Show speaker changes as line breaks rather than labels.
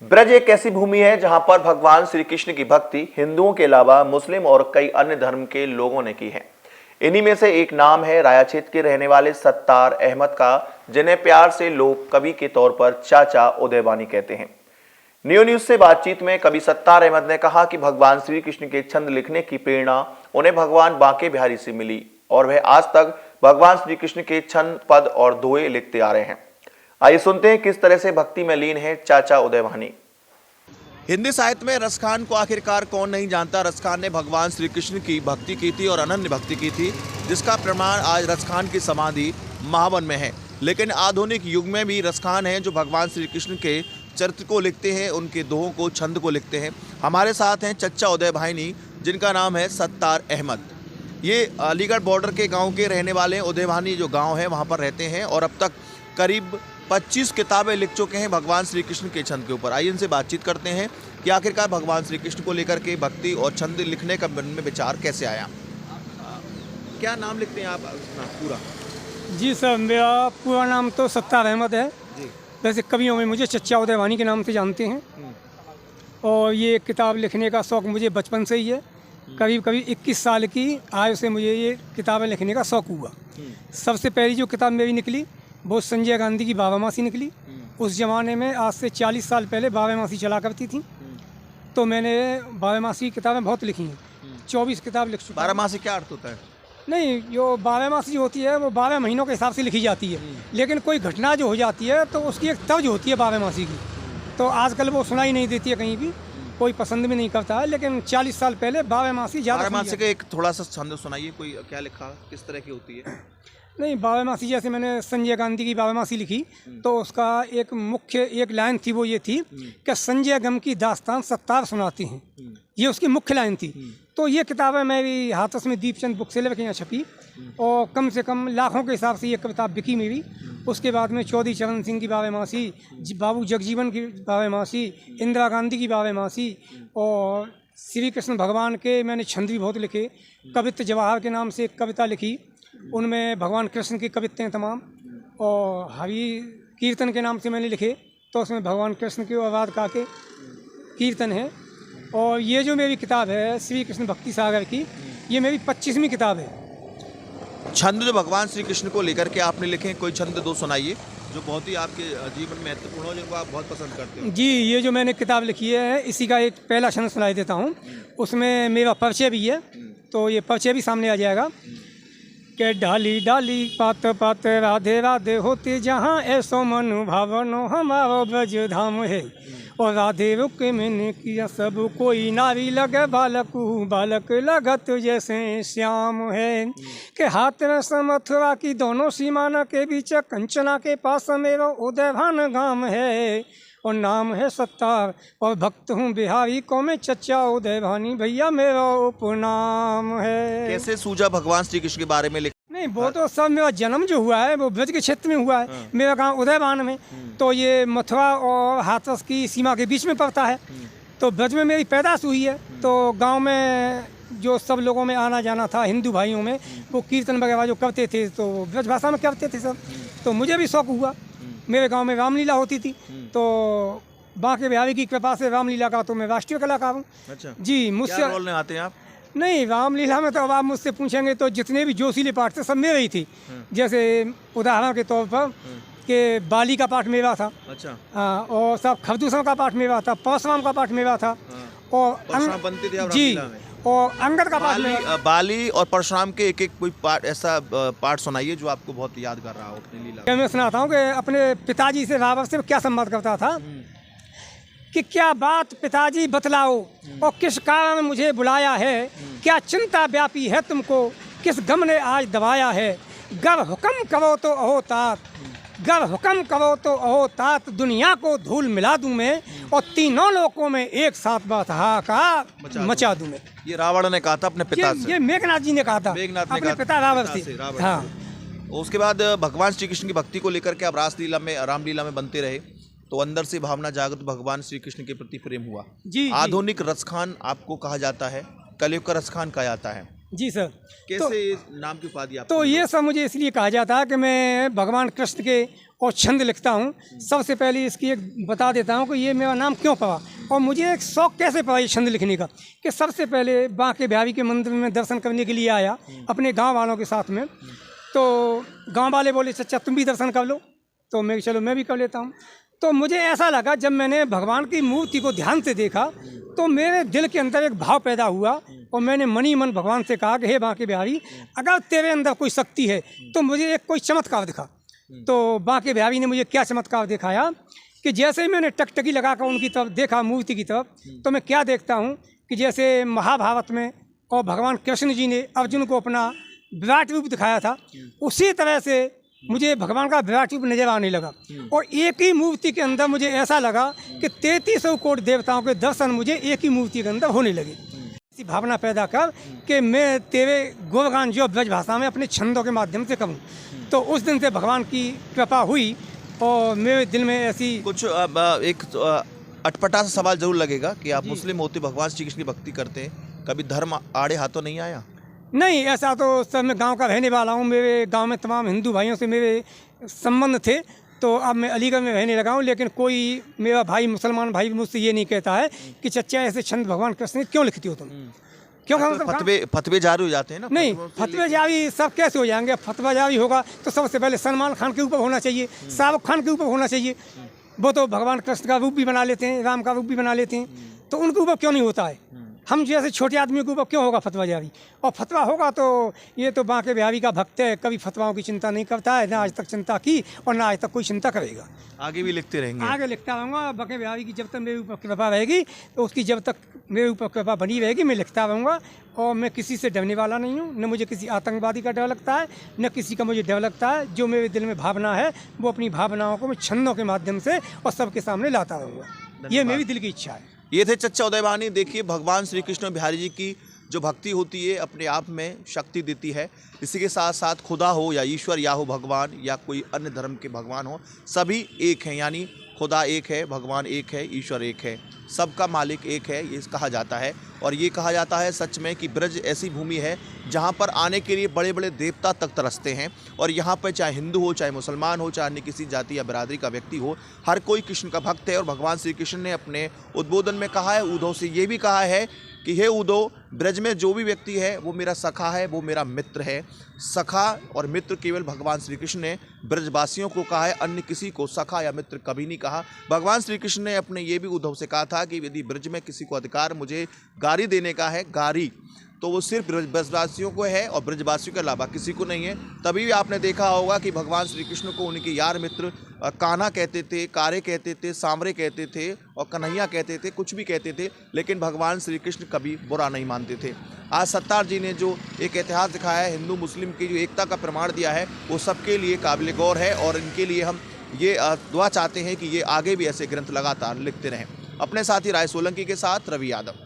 ब्रज एक ऐसी भूमि है जहां पर भगवान श्री कृष्ण की भक्ति हिंदुओं के अलावा मुस्लिम और कई अन्य धर्म के लोगों ने की है। इन्हीं में से एक नाम है राया क्षेत्र के रहने वाले सत्तार अहमद का, जिन्हें प्यार से लोग कवि के तौर पर चाचा उदयवानी कहते हैं। न्यू न्यूज से बातचीत में कवि सत्तार अहमद ने कहा कि भगवान श्री कृष्ण के छंद लिखने की प्रेरणा उन्हें भगवान बांके बिहारी से मिली और वह आज तक भगवान श्री कृष्ण के छंद, पद और दोहे लिखते आ रहे हैं। आइए सुनते हैं किस तरह से भक्ति में लीन है चाचा उदयवानी। हिंदी साहित्य में रसखान को आखिरकार कौन नहीं जानता। रसखान ने भगवान श्री कृष्ण की भक्ति की थी और अनन्य भक्ति की थी, जिसका प्रमाण आज रसखान की समाधि महावन में है। लेकिन आधुनिक युग में भी रसखान हैं जो भगवान श्री कृष्ण के चरित्र को लिखते हैं, उनके दोहों को, छंद को लिखते हैं। हमारे साथ हैं चचा उदयवानी, जिनका नाम है सत्तार अहमद। ये अलीगढ़ बॉर्डर के गाँव के रहने वाले उदयवानी जो गाँव है वहाँ पर रहते हैं और अब तक करीब 25 किताबें लिख चुके हैं भगवान श्री कृष्ण के छंद के ऊपर। आइए इनसे बातचीत करते हैं कि आखिरकार भगवान श्री कृष्ण को लेकर के भक्ति और छंद लिखने का मन में विचार कैसे आया। क्या नाम लिखते हैं आप अपना पूरा?
जी सर, मेरा पूरा नाम तो सत्तार अहमद है
जी।
वैसे कवियों में मुझे चचा उदयवानी के नाम से जानते हैं और ये किताब लिखने का शौक़ मुझे बचपन से ही है। करीब करीब 21 साल की आयु से मुझे ये किताबें लिखने का शौक़ हुआ। सबसे पहली जो किताब मेरी निकली वो संजय गांधी की बारामासी निकली। उस ज़माने में आज से 40 साल पहले बारामासी चला करती थी, तो मैंने बारामासी किताबें बहुत लिखी हैं। 24 किताब लिख चुका।
बारहमासी क्या अर्थ होता है?
नहीं, जो बारामासी होती है वो 12 महीनों के हिसाब से लिखी जाती है, लेकिन कोई घटना जो हो जाती है तो उसकी एक तर्ज होती है बारामासी की, तो आजकल वो सुनाई नहीं देती है, कहीं भी कोई पसंद भी नहीं करता है। लेकिन 40 साल पहले बारामासी ज़्यादा।
बारहमासी का एक थोड़ा सा छंद सुनाइए, कोई क्या लिखा, किस तरह की होती है?
नहीं, बारामासी जैसे मैंने संजय गांधी की बारामासी लिखी तो उसका एक मुख्य एक लाइन थी, वो ये थी कि संजय गम की दास्तान सत्तार सुनाती हैं। ये उसकी मुख्य लाइन थी। तो ये किताबें मेरी हाथस में दीपचंद बुक सेलर के यहाँ छपी और कम से कम लाखों के हिसाब से ये किताब बिकी मेरी। उसके बाद में चौधरी चरण सिंह की बारामासी, बाबू जगजीवन की बारामासी, इंदिरा गांधी की बारामासी और श्री कृष्ण भगवान के मैंने छंद भी बहुत लिखे। कवित्व जवाहर के नाम से एक कविता लिखी, उनमें भगवान कृष्ण की कवित्तें हैं तमाम। और हरि कीर्तन के नाम से मैंने लिखे, तो उसमें भगवान कृष्ण की आवाज़ का के कीर्तन है। और ये जो मेरी किताब है श्री कृष्ण भक्ति सागर की, ये मेरी 25वीं किताब है।
छंद जो भगवान श्री कृष्ण को लेकर के आपने लिखे, कोई छंद दो सुनाइए जो बहुत ही आपके जीवन में महत्वपूर्ण हो, जिनको आप बहुत पसंद करते हो।
जी, ये जो मैंने किताब लिखी है इसी का एक पहला छंद सुनाई देता हूँ। उसमें मेरा परिचय भी है, तो ये परिचय भी सामने आ जाएगा के डाली डाली पात पात राधे राधे होते जहाँ ऐसो मनु भावनो हमारो ब्रज धाम है। और राधे रुक मैंने किया सब कोई, नारी लगे बालकू बालक लगत जैसे श्याम है। के हाथ में समथुरा की दोनों सीमाना के बीच कंचना के पास मेरा उदयभान गाम है। और नाम है सत्तार और भक्त हूँ बिहारी को मैं चचा उदयवानी भैया मेरा उपनाम है।
कैसे सूझा भगवान श्री कृष्ण के बारे में?
नहीं, वो तो सब मेरा जन्म जो हुआ है वो ब्रज के क्षेत्र में हुआ है। मेरा गांव उदयवान में, तो ये मथुरा और हाथरस की सीमा के बीच में पड़ता है। तो ब्रज में मेरी पैदाश हुई है। तो गांव में जो सब लोगों में आना जाना था, हिंदू भाइयों में, वो कीर्तन वगैरह जो करते थे तो ब्रज भाषा में करते थे सब। तो मुझे भी शौक हुआ। मेरे गांव में रामलीला होती थी, तो बांके बिहारी की कृपा से रामलीला का तो मैं राष्ट्रीय कलाकार हूँ।
अच्छा
जी, मुझसे
क्या रोल में आते हैं आप?
नहीं, रामलीला में तो अब आप मुझसे पूछेंगे तो जितने भी जोशीले पाठ थे सब मेरे ही थी। जैसे उदाहरण के तौर पर कि बाली का पाठ मेरा था।
अच्छा।
हाँ, और सब खरदूषण का पाठ मेरा था, परशुराम का पाठ मेरा था। और जी, और अंगद का पाठ
बाली और परशुराम के एक एक कोई पाठ, ऐसा पाठ सुनाइए जो आपको बहुत याद कर रहा हो अपनी लीला।
मैं सुनाता हूँ कि अपने पिताजी से रावण से क्या संवाद करता था कि क्या बात पिताजी बतलाओ और किस कारण मुझे बुलाया है। क्या चिंता व्यापी है तुमको, किस गम ने आज दबाया है। गर हुक्म करो तो अहो तात, गर हुक्म करो तो अहो तात, दुनिया को धूल मिला दूं मैं और तीनों लोकों में एक साथ बात हाहाकार मचा दूं मैं।
ये रावण ने कहा था अपने पिता से।
ये मेघनाथ जी ने कहा था, अपने पिता रावण से। हाँ।
उसके बाद भगवान श्री कृष्ण की भक्ति को लेकर के आप रासलीला में, रामलीला में बनते रहे, तो अंदर से भावना जागृत, भगवान श्री कृष्ण के प्रति प्रेम हुआ।
जी,
आधुनिक रसखान आपको कहा जाता है, कलयुग का रसखान कहा जाता है।
जी सर।
कैसे नाम की उपाधि आपको?
तो ये सब मुझे इसलिए कहा जाता है कि मैं भगवान कृष्ण के और छंद लिखता हूँ। सबसे पहले इसकी एक बता देता हूँ कि ये मेरा नाम क्यों पड़ा और मुझे एक शौक़ कैसे पड़ा ये छंद लिखने का। कि सबसे पहले बांके बिहारी के मंदिर में दर्शन करने के लिए आया अपने गांव वालों के साथ में। तो गांव वाले बोले चचा तुम भी दर्शन कर लो, तो मैं चलो मैं भी कर लेता हूँ। तो मुझे ऐसा लगा जब मैंने भगवान की मूर्ति को ध्यान से देखा तो मेरे दिल के अंदर एक भाव पैदा हुआ और मैंने मनी मन भगवान से कहा कि हे बांके बिहारी, अगर तेरे अंदर कोई शक्ति है तो मुझे एक कोई चमत्कार दिखा। तो बांके बिहारी ने मुझे क्या चमत्कार दिखाया कि जैसे ही मैंने टकटकी लगाकर उनकी तरफ देखा मूर्ति की तरफ, तो मैं क्या देखता हूँ कि जैसे महाभारत में और भगवान कृष्ण जी ने अर्जुन को अपना विराट रूप दिखाया था, उसी तरह से मुझे भगवान का विराट रूप नजर आने लगा। और एक ही मूर्ति के अंदर मुझे ऐसा लगा कि 3300 कोटि देवताओं के दर्शन मुझे एक ही मूर्ति के अंदर होने लगे। ऐसी भावना पैदा कर कि मैं तेरे गुणगान जो ब्रज भाषा में अपने छंदों के माध्यम से करूं। तो उस दिन से भगवान की कृपा हुई और मेरे दिल में ऐसी
कुछ एक अटपटा सा सवाल जरूर लगेगा कि आप मुस्लिम होते भगवान श्री कृष्ण की भक्ति करते हैं, कभी धर्म आड़े हाथों नहीं आया?
नहीं, ऐसा तो सर मैं गांव का रहने वाला हूं। मेरे गांव में तमाम हिंदू भाइयों से मेरे संबंध थे। तो अब मैं अलीगढ़ में रहने लगा हूं, लेकिन कोई मेरा भाई मुसलमान भाई मुझसे ये नहीं कहता है कि चचा ऐसे छंद भगवान कृष्ण क्यों लिखती हो तुम, क्यों
फतवे जारी हो जाते हैं ना?
नहीं, फतवे जारी सब कैसे हो जाएंगे? फतवा जारी होगा तो सबसे पहले सलमान खान के ऊपर होना चाहिए, शाहरुख खान के ऊपर होना चाहिए। वो तो भगवान कृष्ण का रूप भी बना लेते हैं, राम का रूप भी बना लेते हैं, तो उनके ऊपर क्यों नहीं होता है? हम जैसे छोटे आदमी के ऊपर क्यों होगा फतवा जारी? और फतवा होगा तो ये तो बांके बिहारी का भक्त है, कभी फतवाओं की चिंता नहीं करता है, ना आज तक चिंता की और ना आज तक कोई चिंता करेगा।
आगे भी लिखते रहेंगे?
आगे लिखता रहूँगा। बांके बिहारी की जब तक मेरे ऊपर कृपा रहेगी, तो उसकी जब तक मेरे ऊपर कृपा बनी रहेगी मैं लिखता रहूँगा। और मैं किसी से डरने वाला नहीं हूँ, न मुझे किसी आतंकवादी का डर लगता है, न किसी का मुझे डर लगता है। जो मेरे दिल में भावना है वो अपनी भावनाओं को मैं छंदों के माध्यम से और सबके सामने लाता रहूँगा। ये मेरी दिल की इच्छा है।
ये थे चचा उदय वानी। देखिए, भगवान श्री कृष्ण बिहारी जी की जो भक्ति होती है अपने आप में शक्ति देती है। इसी के साथ साथ खुदा हो या ईश्वर या हो भगवान या कोई अन्य धर्म के भगवान हो, सभी एक हैं। यानी खुदा एक है, भगवान एक है, ईश्वर एक है, सबका मालिक एक है, ये कहा जाता है। और ये कहा जाता है सच में कि ब्रज ऐसी भूमि है जहाँ पर आने के लिए बड़े बड़े देवता तक तरसते हैं। और यहाँ पर चाहे हिंदू हो, चाहे मुसलमान हो, चाहे अन्य किसी जाति या बिरादरी का व्यक्ति हो, हर कोई कृष्ण का भक्त है। और भगवान श्री कृष्ण ने अपने उद्बोधन में कहा है, उद्धव से ये भी कहा है कि हे उद्धव, ब्रज में जो भी व्यक्ति है वो मेरा सखा है, वो मेरा मित्र है। सखा और मित्र केवल भगवान श्री कृष्ण ने ब्रजवासियों को कहा है, अन्य किसी को सखा या मित्र कभी नहीं कहा। भगवान श्री कृष्ण ने अपने ये भी उद्धव से कहा था कि यदि ब्रज में किसी को अधिकार मुझे गारी देने का है, गारी, तो वो सिर्फ ब्रजवासियों को है और ब्रजवासियों के अलावा किसी को नहीं है। तभी भी आपने देखा होगा कि भगवान श्री कृष्ण को उनके यार मित्र कान्हा कहते थे, कारे कहते थे, सांवरे कहते थे और कन्हैया कहते थे, कुछ भी कहते थे, लेकिन भगवान श्री कृष्ण कभी बुरा नहीं मानते थे। आज सत्तार जी ने जो एक इतिहास दिखाया है, हिंदू मुस्लिम की जो एकता का प्रमाण दिया है, वो सबके लिए काबिल गौर है। और इनके लिए हम ये दुआ चाहते हैं कि ये आगे भी ऐसे ग्रंथ लगातार लिखते रहें। अपने साथी राय सोलंकी के साथ रवि यादव।